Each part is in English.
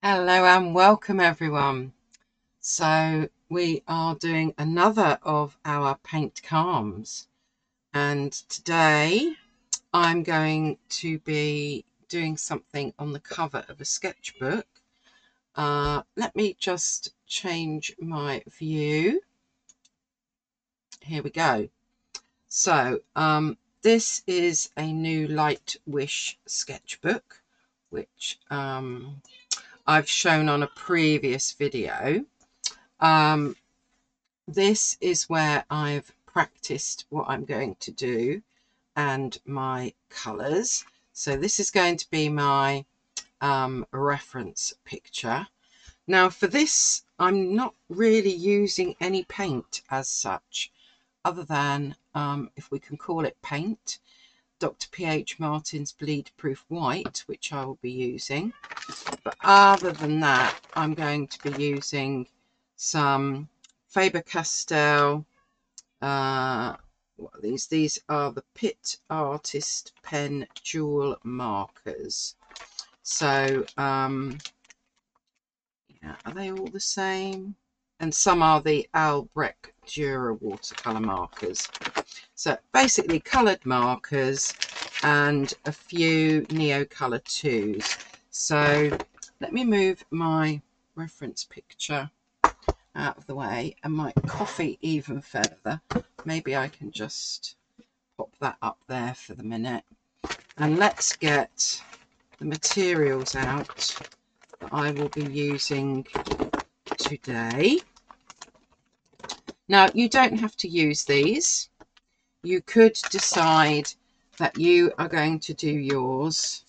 Hello and welcome everyone. So we are doing another of our paint calms, and today I'm going to be doing something on the cover of a sketchbook. Let me just change my view. Here we go. So this is a new Light Wish sketchbook which I've shown on a previous video. This is where I've practiced what I'm going to do and my colours. So this is going to be my reference picture. Now for this, I'm not really using any paint as such, other than, if we can call it paint, Dr. P.H. Martin's Bleed Proof White, which I will be using. But other than that, I'm going to be using some Faber-Castell, what are these? These are the Pitt Artist Pen Jewel Markers. So, yeah, are they all the same? And some are the Albrecht Dürer watercolour markers. So basically coloured markers and a few Neocolor 2s. So let me move my reference picture out of the way and my coffee even further. Maybe I can just pop that up there for the minute. And let's get the materials out that I will be using today. Now, you don't have to use these. You could decide that you are going to do yours.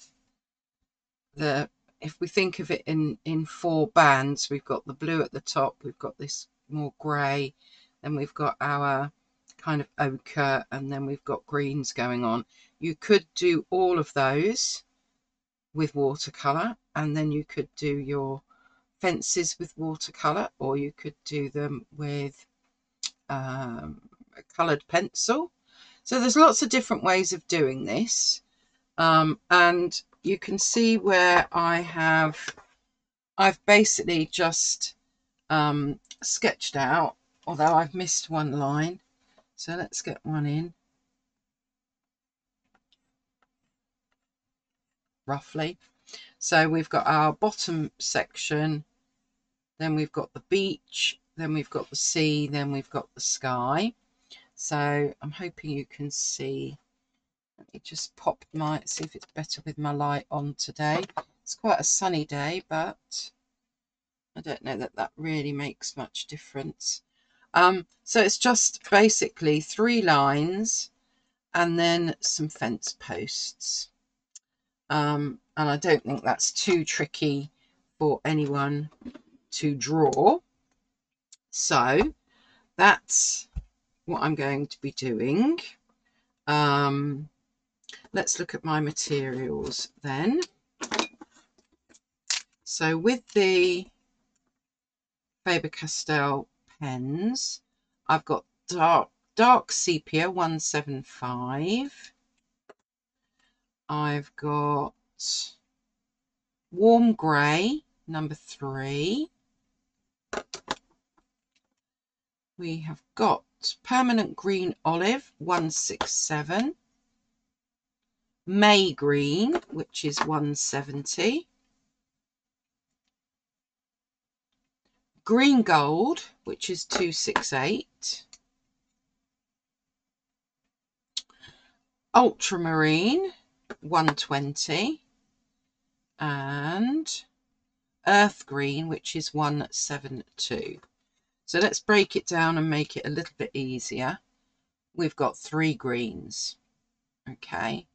If we think of it in 4 bands, we've got the blue at the top, we've got this more grey, then we've got our kind of ochre, and then we've got greens going on. You could do all of those with watercolour, and then you could do your fences with watercolour, or you could do them with a coloured pencil. So there's lots of different ways of doing this, and you can see where I've basically just sketched out, although I've missed one line. So let's get one in, roughly. So we've got our bottom section, then we've got the beach, then we've got the sea, then we've got the sky. So I'm hoping you can see. Let me just pop see if it's better with my light on today. It's quite a sunny day, but I don't know that that really makes much difference. So it's just basically 3 lines and then some fence posts. And I don't think that's too tricky for anyone to draw. So that's what I'm going to be doing. Let's look at my materials then. So with the Faber-Castell pens, I've got dark sepia 175. I've got warm grey number 3. We have got permanent green olive 167. May green, which is 170. Green gold, which is 268. Ultramarine 120. And earth green, which is 172. So let's break it down and make it a little bit easier. We've got 3 greens. Okay,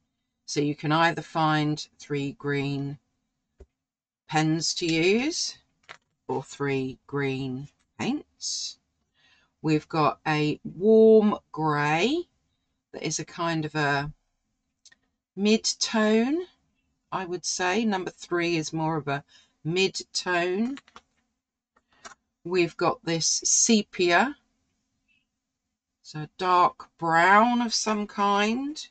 so you can either find 3 green pens to use or 3 green paints. We've got a warm grey that is a kind of a mid-tone, I would say. Number 3 is more of a mid-tone. We've got this sepia, so dark brown of some kind.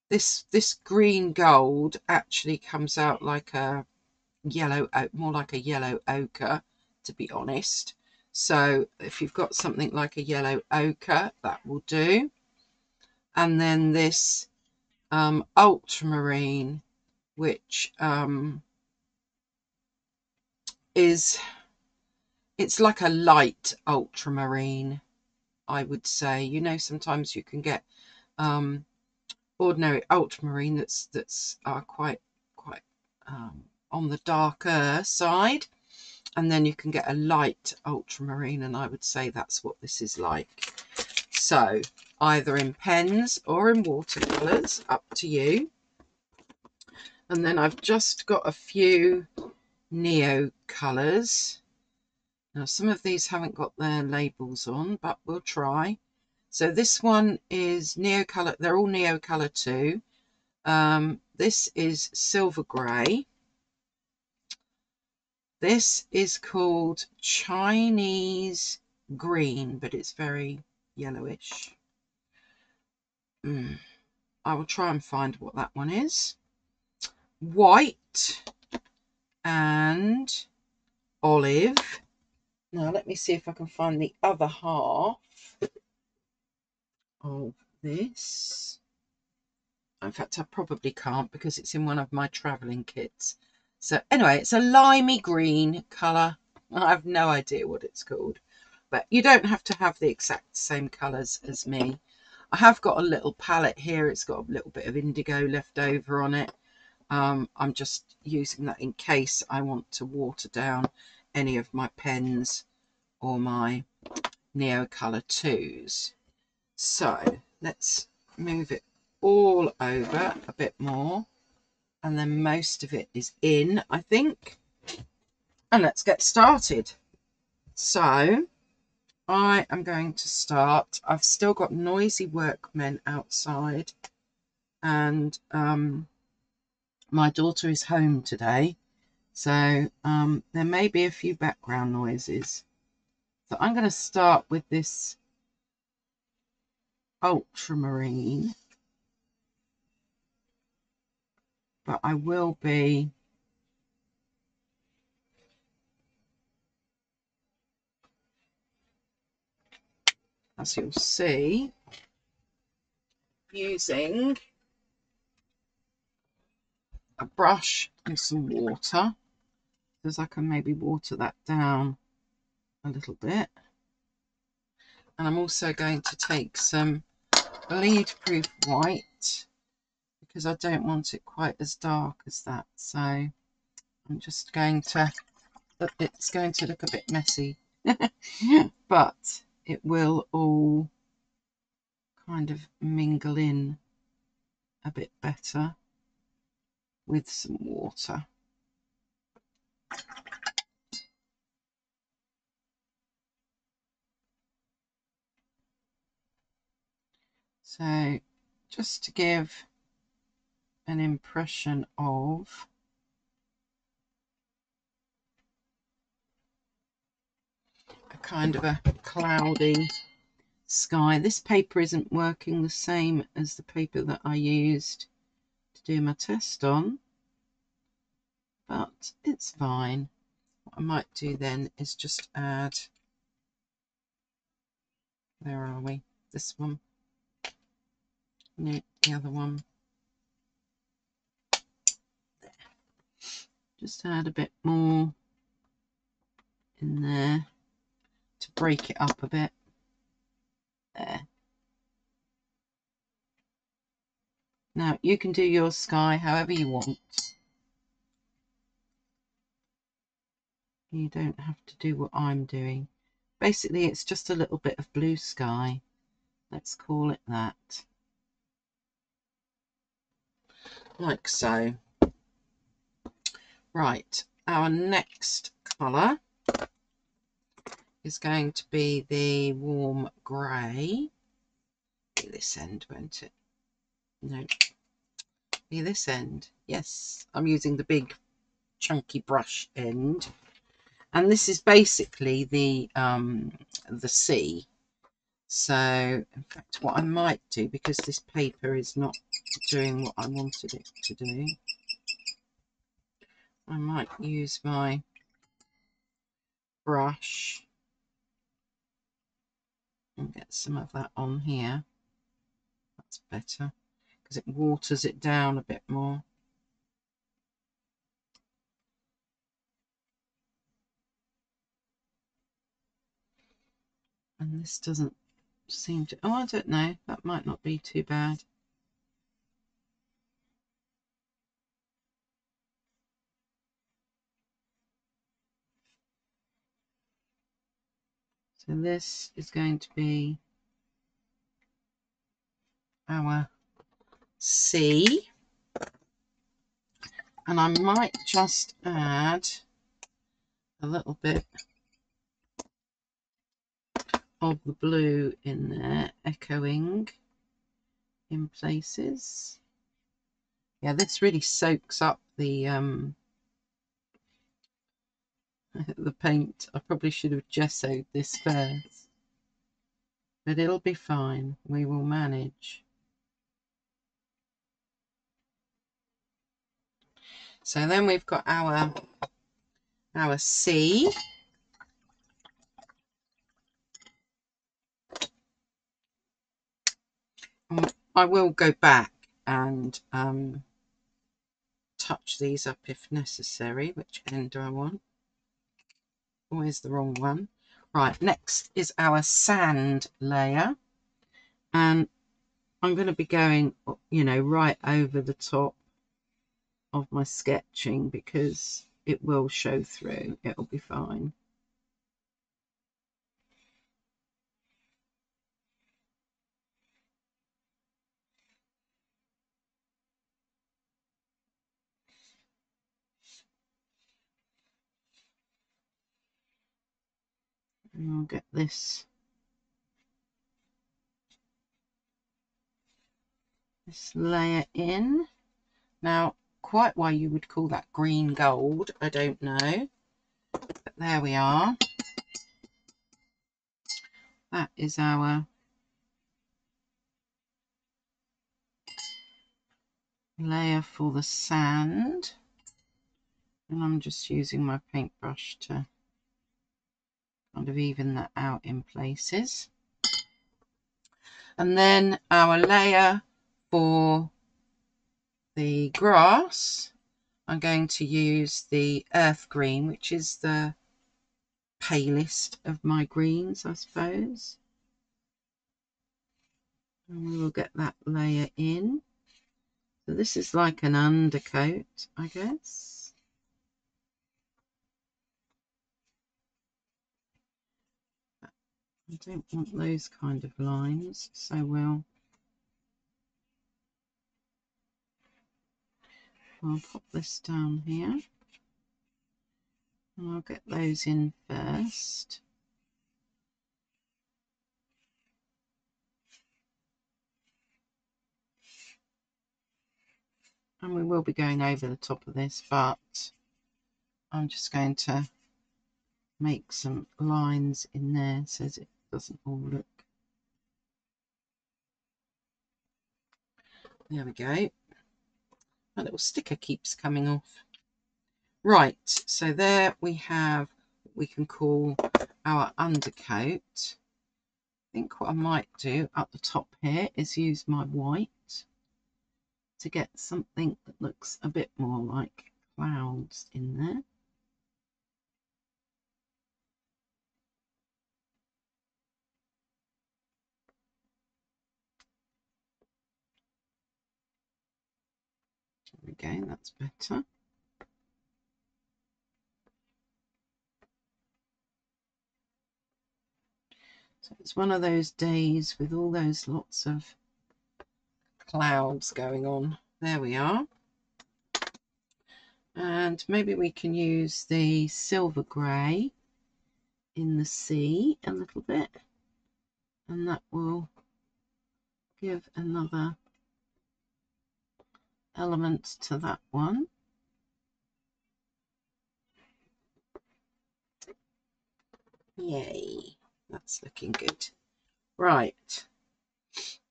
This green gold actually comes out like a yellow, more like a yellow ochre, to be honest. So if you've got something like a yellow ochre, that will do. And then this ultramarine, which it's like a light ultramarine, I would say. You know, sometimes you can get ordinary ultramarine that's quite on the darker side, and then you can get a light ultramarine, and I would say that's what this is like. So either in pens or in watercolors, up to you. And then I've just got a few Neo colors. Now some of these haven't got their labels on, but we'll try. So this one is Neocolor. They're all Neocolor too. This is Silver Grey. This is called Chinese Green, but it's very yellowish. I will try and find what that one is. White and Olive. Now let me see if I can find the other half of this. In fact, I probably can't because it's in one of my travelling kits. So anyway, it's a limey green colour. I have no idea what it's called, but you don't have to have the exact same colours as me. I have got a little palette here. It's got a little bit of indigo left over on it. I'm just using that in case I want to water down any of my pens or my Neocolor 2s. So let's move it all over a bit more, and then most of it is in, I think. And let's get started. So I am going to start. I've still got noisy workmen outside, and my daughter is home today, so there may be a few background noises. So I'm going to start with this ultramarine, but I will be as you'll see, using a brush and some water, because I can maybe water that down a little bit. And I'm also going to take some bleed proof white because I don't want it quite as dark as that. So I'm just going to, it's going to look a bit messy, but it will all kind of mingle in a bit better with some water. So just to give an impression of a kind of a cloudy sky. This paper isn't working the same as the paper that I used to do my test on, but it's fine. What I might do then is just add, where are we? This one. No, the other one. There. Just add a bit more in there to break it up a bit. There. Now you can do your sky however you want. You don't have to do what I'm doing. Basically, it's just a little bit of blue sky. Let's call it that. Like so. Right, our next colour is going to be the warm grey. Be this end, won't it? No, be this end. Yes, I'm using the big chunky brush end, and this is basically the sea. So in fact, what I might do, because this paper is not doing what I wanted it to do, I might use my brush and get some of that on here. That's better because it waters it down a bit more. And this doesn't seem to, oh, I don't know, that might not be too bad. So this is going to be our C, and I might just add a little bit of the blue in there, echoing in places. Yeah, this really soaks up the the paint. I probably should have gessoed this first, but it'll be fine. We will manage. So then we've got our C. I will go back and touch these up if necessary. Which end do I want? Always the wrong one. Right, next is our sand layer, and I'm going to be going, you know, right over the top of my sketching because it will show through. It'll be fine. And I'll get this layer in. Now, quite why you would call that green gold, I don't know, but there we are. That is our layer for the sand, and I'm just using my paintbrush to kind of even that out in places. And then our layer for the grass, I'm going to use the earth green, which is the palest of my greens, I suppose. And we will get that layer in. So this is like an undercoat, I guess. I don't want those kind of lines, so I'll pop this down here. And I'll get those in first. And we will be going over the top of this, but I'm just going to make some lines in there so it doesn't all look. There we go. My little sticker keeps coming off. Right, so there we have what we can call our undercoat. I think what I might do up the top here is use my white to get something that looks a bit more like clouds in there. There we go, that's better. So it's one of those days with all those lots of clouds going on. There we are. And maybe we can use the silver grey in the sea a little bit, and that will give another element to that one. Yay, that's looking good. Right,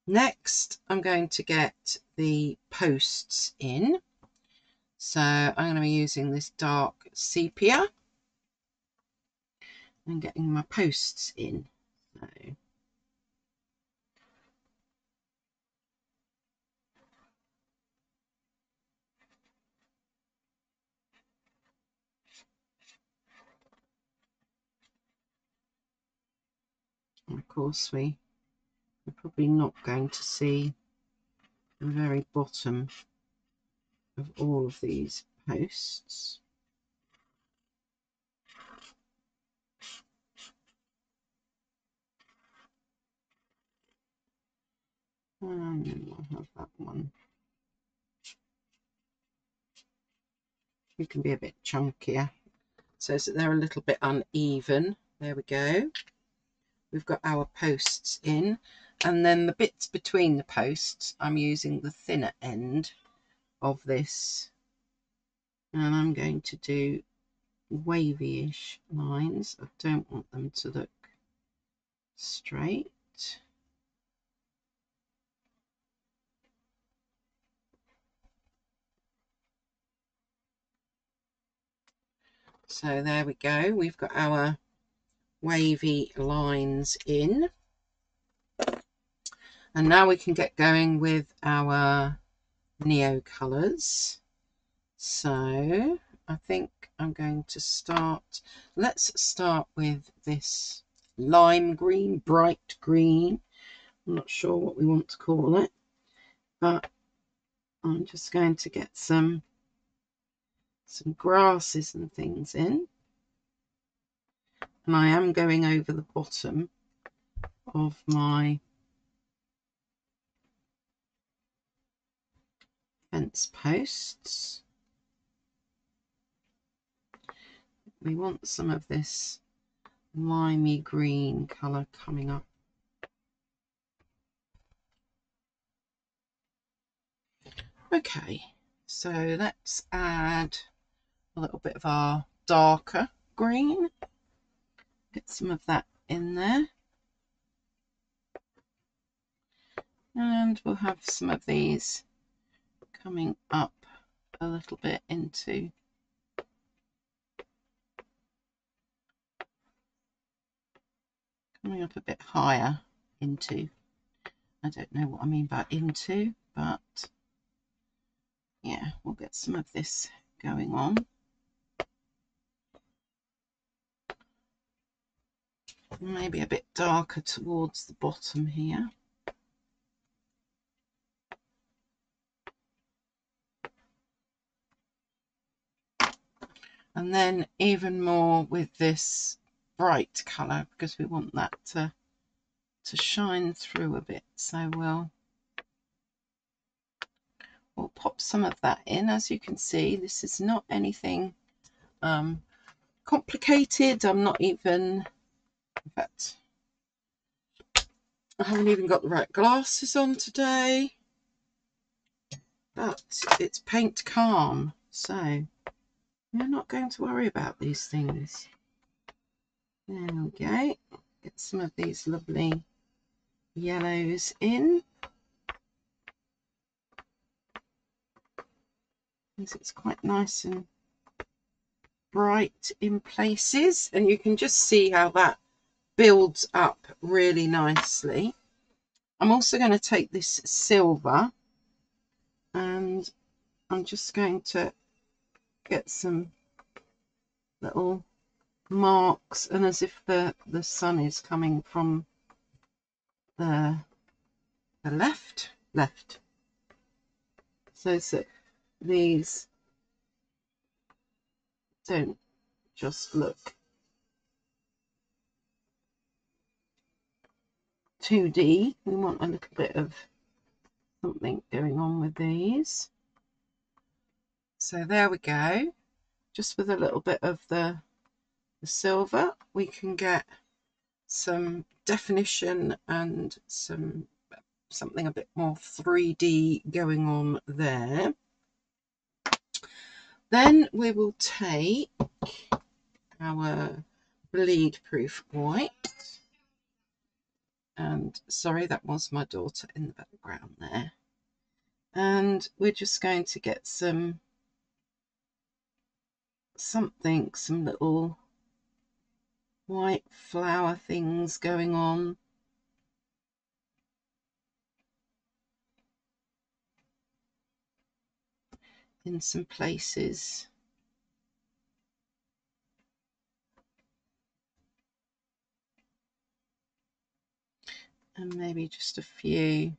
next I'm going to get the posts in. So I'm going to be using this dark sepia and getting my posts in. So of course we're probably not going to see the very bottom of all of these posts. And then we'll have that one. It can be a bit chunkier, so they're a little bit uneven. There we go. We've got our posts in, and then the bits between the posts, I'm using the thinner end of this, and I'm going to do wavy-ish lines. I don't want them to look straight. So there we go. We've got our wavy lines in. And now we can get going with our neo colours. So I think I'm going to start, let's start with this lime green, bright green. I'm not sure what we want to call it, but I'm just going to get some grasses and things in. And I am going over the bottom of my fence posts. We want some of this limey green colour coming up. Okay, so let's add a little bit of our darker green. Get some of that in there. And we'll have some of these coming up a little bit into coming up a bit higher into, I don't know what I mean by into, but yeah, we'll get some of this going on. Maybe a bit darker towards the bottom here. And then even more with this bright colour, because we want that to shine through a bit. So we'll pop some of that in. As you can see, this is not anything complicated. I'm not even, in fact, I haven't even got the right glasses on today, but it's paint calm, so we're not going to worry about these things. There we go. Get some of these lovely yellows in. It's quite nice and bright in places, and you can just see how that builds up really nicely. I'm also going to take this silver and I'm just going to get some little marks, and as if the sun is coming from the left, so that these don't just look 2D. We want a little bit of something going on with these. So there we go. Just with a little bit of the silver, we can get some definition and something a bit more 3D going on there. Then we will take our bleed proof white, and sorry, that was my daughter in the background there, and we're just going to get some something, some little white flower things going on. In some places. And maybe just a few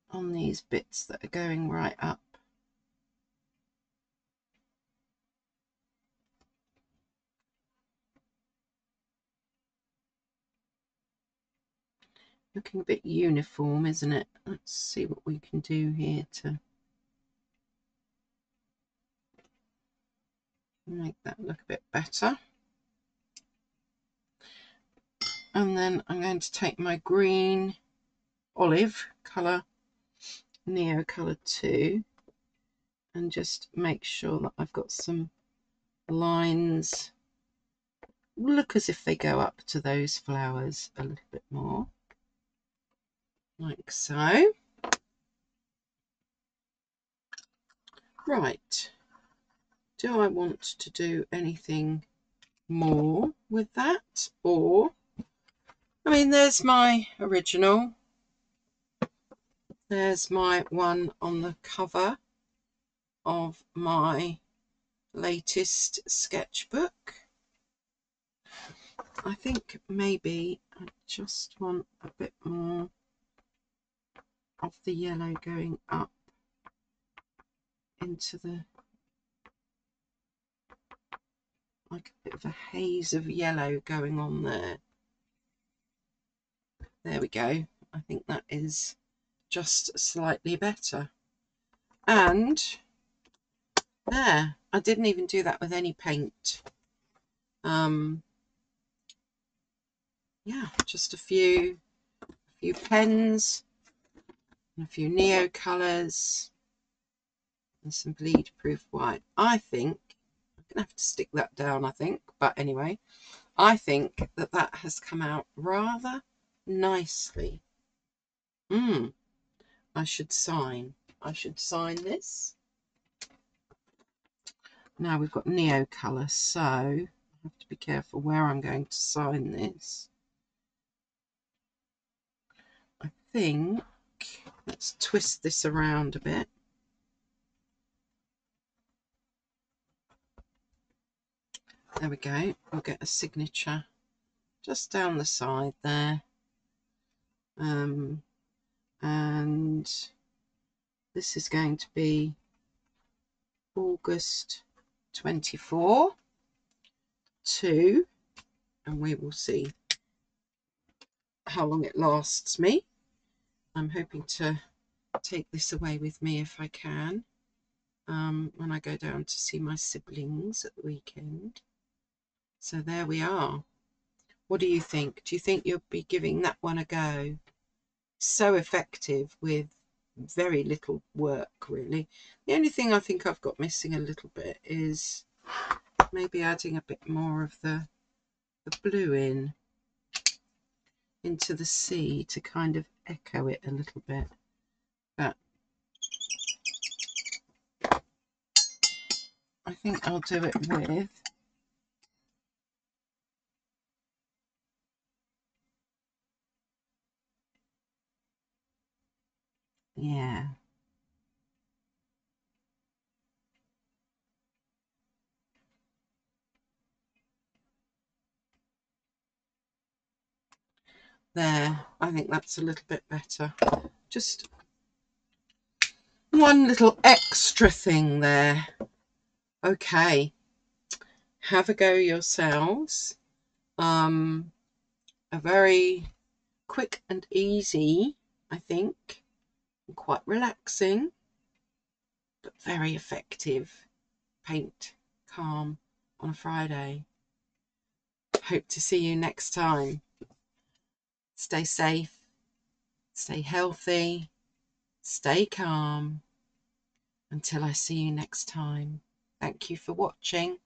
on these bits that are going right up. Looking a bit uniform, isn't it? Let's see what we can do here to make that look a bit better. And then I'm going to take my green olive colour, Neo Colour 2, and just make sure that I've got some lines look as if they go up to those flowers a little bit more, like so. Right, do I want to do anything more with that? Or, I mean, there's my original, there's my one on the cover of my latest sketchbook. I think maybe I just want a bit more of the yellow going up into the, like a bit of a haze of yellow going on there. There we go. I think that is just slightly better. And there, I didn't even do that with any paint. Yeah, just a few pens and a few Neo colours and some bleed proof white. I think I'm gonna have to stick that down, I think, but anyway, I think that that has come out rather nicely. I should sign this. Now we've got Neo colour, so I have to be careful where I'm going to sign this. I think, let's twist this around a bit. There we go. We'll get a signature just down the side there. And this is going to be August 24 to, and we will see how long it lasts me. I'm hoping to take this away with me if I can, when I go down to see my siblings at the weekend. So there we are. What do you think? Do you think you'll be giving that one a go? So effective with very little work, really. The only thing I think I've got missing a little bit is maybe adding a bit more of the blue into the sea to kind of echo it a little bit. But I think I'll do it with yeah. There, I think that's a little bit better. Just one little extra thing there. Okay, have a go yourselves. A very quick and easy, I think, and quite relaxing, but very effective paint calm on a Friday. Hope to see you next time. Stay safe, stay healthy, stay calm. Until I see you next time. Thank you for watching.